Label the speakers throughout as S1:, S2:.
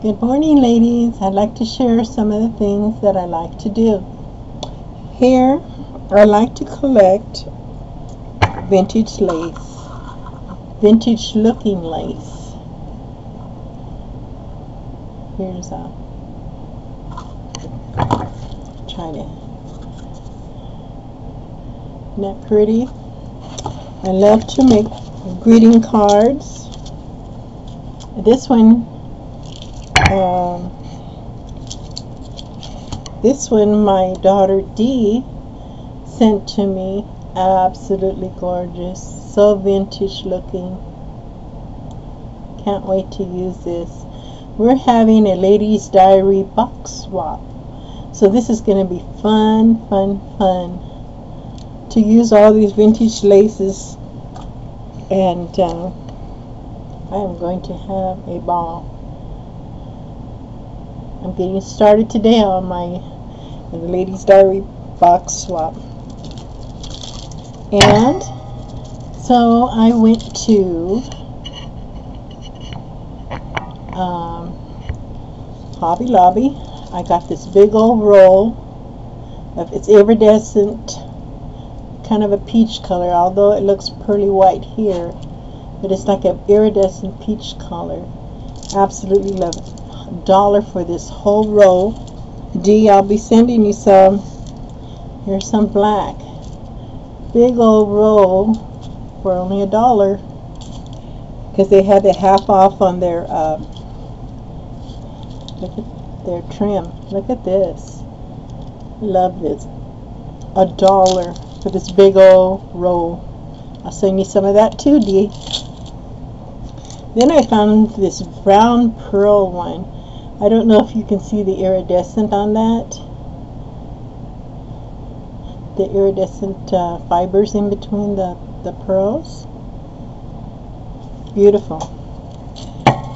S1: Good morning, ladies. I'd like to share some of the things that I like to do. Here, I like to collect vintage lace, vintage looking lace. Here's a, try to, isn't that pretty? I love to make greeting cards. This one my daughter Dee sent to me. Absolutely gorgeous, so vintage looking. Can't wait to use this. We're having a ladies diary box swap, so this is going to be fun to use all these vintage laces, and I am going to have a ball. I'm getting started today on the ladies diary box swap. And so I went to Hobby Lobby. I got this big old roll of, it's iridescent, kind of a peach color, although it looks pearly white here, but it's like an iridescent peach color. Absolutely love it. $1 for this whole roll. Dee, I'll be sending you some. Here's some black. Big old roll for only $1, because they had the half off on their look at their trim. Look at this. Love this. $1 for this big old roll. I'll send you some of that too, Dee. Then I found this brown pearl one. I don't know if you can see the iridescent on that. The iridescent fibers in between the pearls. Beautiful.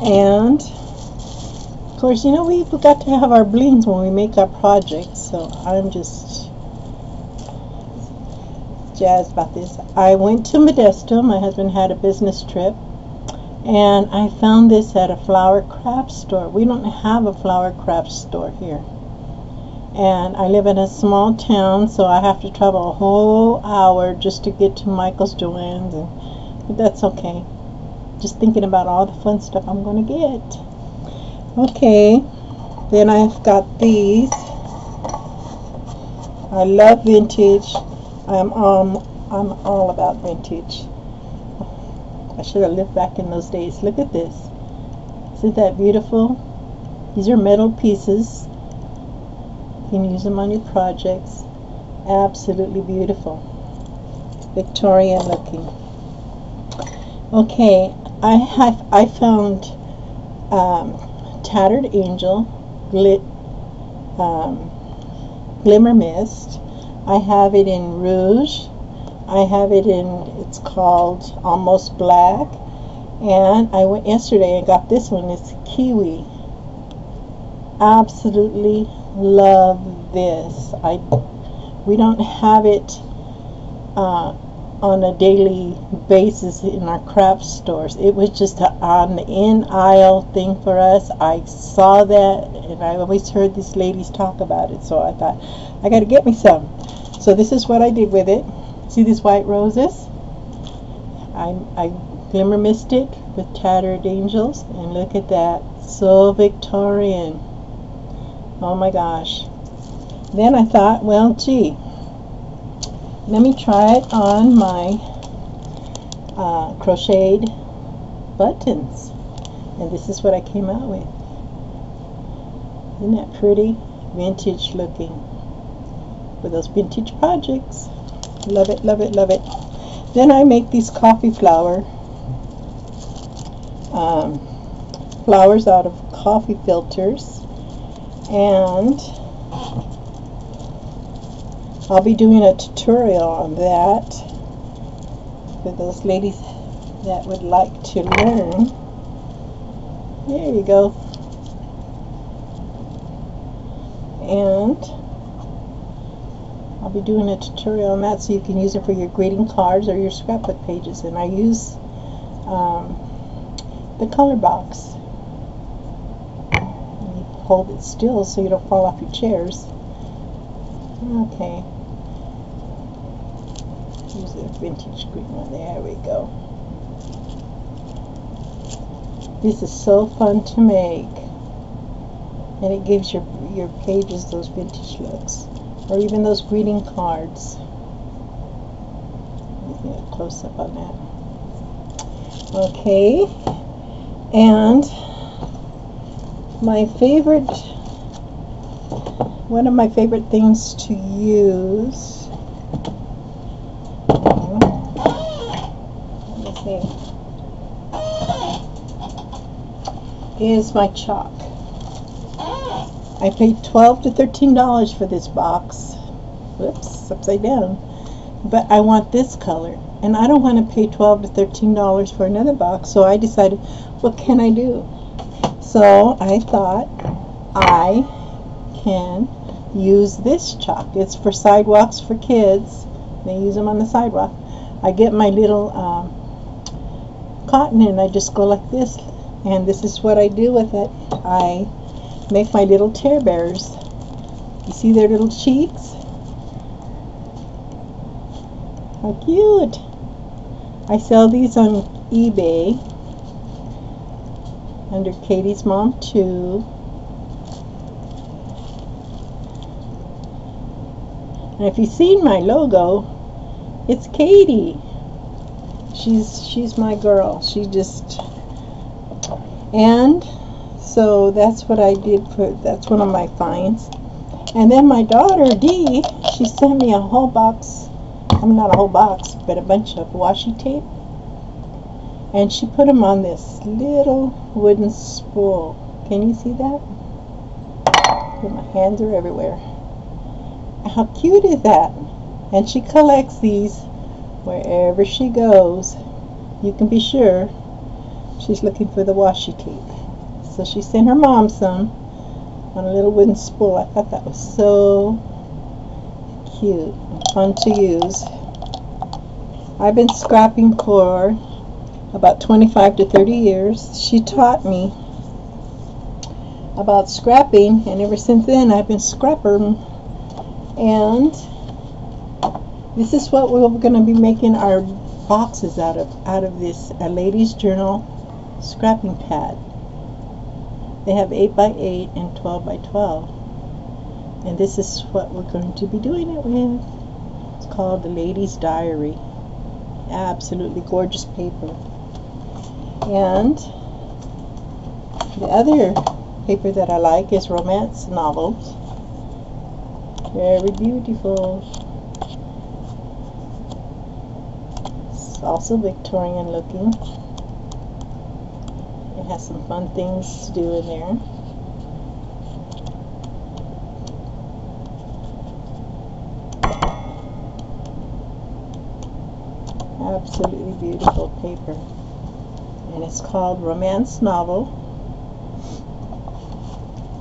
S1: And of course, you know, we've got to have our blings when we make our projects, so I'm just jazzed about this. I went to Modesto. My husband had a business trip, and I found this at a flower craft store. We don't have a flower craft store here, and I live in a small town, so I have to travel a whole hour just to get to Michael's, Joann's, but that's okay. Just thinking about all the fun stuff I'm going to get. Okay, then I've got these. I love vintage. I'm all about vintage. I should have lived back in those days. Look at this. Isn't that beautiful? These are metal pieces. You can use them on your projects. Absolutely beautiful. Victorian looking. Okay, I found Tattered Angel Glimmer Mist. I have it in rouge. I have it in, it's called Almost Black. And I went yesterday and got this one. It's Kiwi. Absolutely love this. We don't have it on a daily basis in our craft stores. It was just on the in aisle thing for us. I saw that, and I always heard these ladies talk about it, so I thought I got to get me some. So this is what I did with it. See these white roses? I glimmer mist it with Tattered Angels, and look at that. So Victorian. Oh my gosh. Then I thought, well, gee, let me try it on my crocheted buttons. And this is what I came out with. Isn't that pretty? Vintage looking. For those vintage projects. Love it, love it, love it. Then I make these coffee flowers out of coffee filters, and I'll be doing a tutorial on that for those ladies that would like to learn. There you go. And I'll be doing a tutorial on that, so you can use it for your greeting cards or your scrapbook pages. And I use the color box. hold it still so you don't fall off your chairs. Okay. Use a vintage green one. There we go. This is so fun to make. And it gives your pages those vintage looks. Or even those greeting cards. Let me get a close up on that. Okay. And my favorite, one of my favorite things to use, let me see, is my chalk. I paid $12 to $13 for this box. Whoops, upside down. But I want this color, and I don't want to pay $12 to $13 for another box, so I decided, what can I do? So I thought I can use this chalk. It's for sidewalks for kids. They use them on the sidewalk. I get my little cotton and I just go like this, and this is what I do with it. I make my little tear bears. You see their little cheeks? How cute! I sell these on eBay under KATISMOM2. And if you've seen my logo, it's Katie. She's my girl. She just, and so that's what I did for, that's one of my finds. And then my daughter Dee, she sent me a whole box, I mean not a whole box, but a bunch of washi tape. And she put them on this little wooden spool. Can you see that? My hands are everywhere. How cute is that? And she collects these wherever she goes. You can be sure she's looking for the washi tape. So she sent her mom some on a little wooden spool. I thought that was so cute and fun to use. I've been scrapping for about 25 to 30 years. She taught me about scrapping, and ever since then I've been scrapping. And this is what we're going to be making our boxes out of this a ladies journal scrapping pad. They have 8x8 and 12x12, and this is what we're going to be doing it with. It's called the Ladies Diary. Absolutely gorgeous paper. And the other paper that I like is romance novels. Very beautiful. It's also Victorian looking. It has some fun things to do in there. Absolutely beautiful paper. And it's called Romance Novel.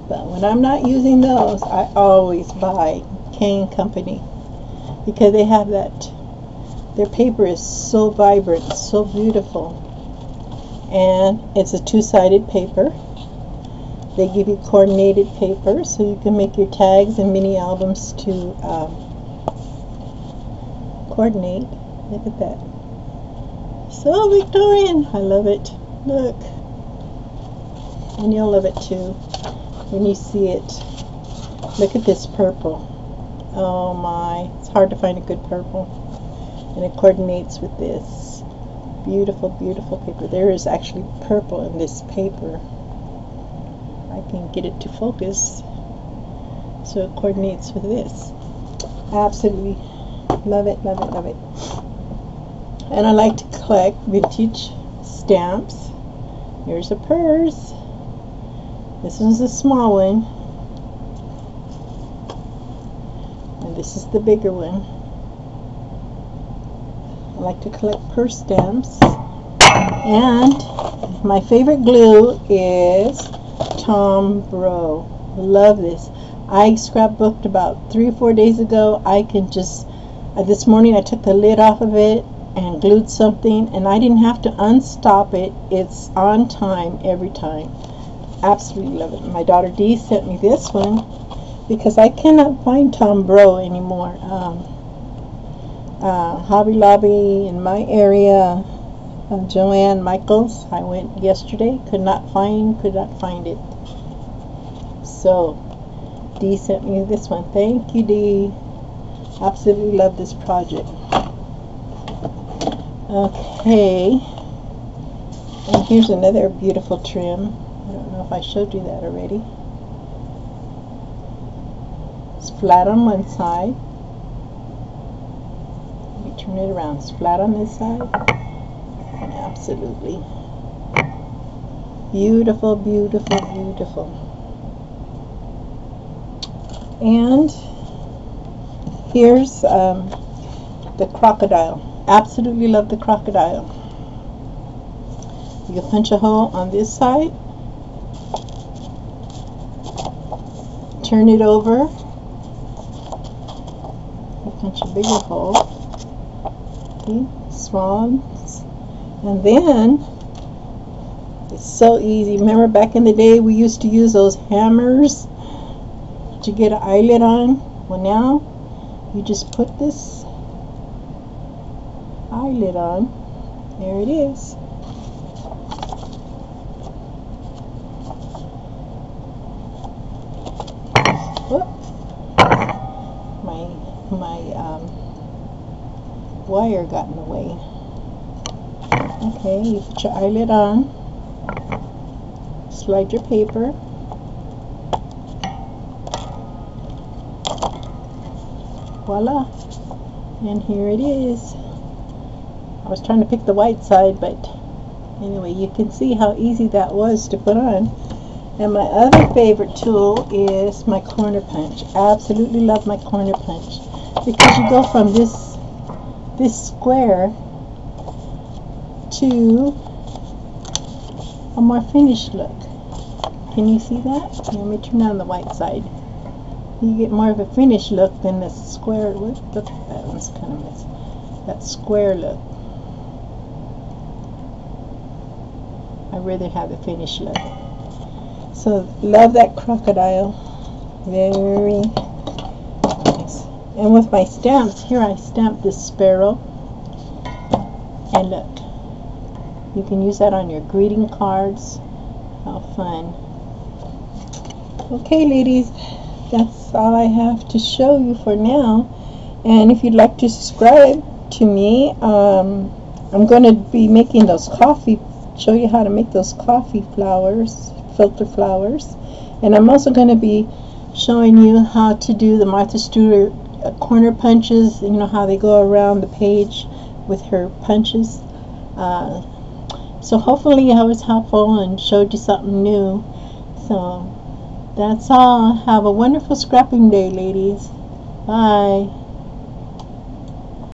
S1: But when I'm not using those, I always buy Kane Company, because they have that, their paper is so vibrant, so beautiful. And it's a two-sided paper. They give you coordinated paper so you can make your tags and mini albums to coordinate. Look at that. So Victorian. I love it. Look. And you'll love it too when you see it. Look at this purple. Oh my. It's hard to find a good purple. And it coordinates with this. Beautiful, beautiful paper. There is actually purple in this paper. I can get it to focus so it coordinates with this. Absolutely love it, love it, love it. And I like to collect vintage stamps. Here's a purse. This one's a small one. And this is the bigger one. I like to collect purse stamps. And my favorite glue is Tom Bro. Love this. I scrapbooked about 3 or 4 days ago. I can just, this morning I took the lid off of it and glued something, and I didn't have to unstop it. It's on time every time. Absolutely love it. My daughter Dee sent me this one because I cannot find Tom Bro anymore. Hobby Lobby in my area, Joanne Michaels. I went yesterday, could not find it. So Dee sent me this one. Thank you, Dee. Absolutely love this project. Okay, and here's another beautiful trim. I don't know if I showed you that already. It's flat on one side. Let me turn it around. It's flat on this side. And absolutely beautiful, beautiful, beautiful. And here's the crocodile. Absolutely love the crocodile. You punch a hole on this side, turn it over, you punch a bigger hole, see, small, and then it's so easy. Remember back in the day we used to use those hammers to get an eyelet on? Well, now you just put this eyelet on. There it is. Whoop. My wire got in the way. Okay, you put your eyelet on. Slide your paper. Voila. And here it is. I was trying to pick the white side, but anyway, you can see how easy that was to put on. And my other favorite tool is my corner punch. Absolutely love my corner punch because you go from this square to a more finished look. Can you see that? Let me turn on the white side. You get more of a finished look than the square look. Look, that one's kind of messy. That square look. I'd rather have the finished look. So love that crocodile. Very nice. And with my stamps, here I stamped this sparrow. And look, you can use that on your greeting cards. How fun. Okay, ladies, that's all I have to show you for now. And if you'd like to subscribe to me, I'm going to be making those show you how to make those coffee flowers, filter flowers. And I'm also going to be showing you how to do the Martha Stewart corner punches. You know how they go around the page with her punches. So hopefully I was helpful and showed you something new. So that's all. Have a wonderful scrapping day, ladies. Bye.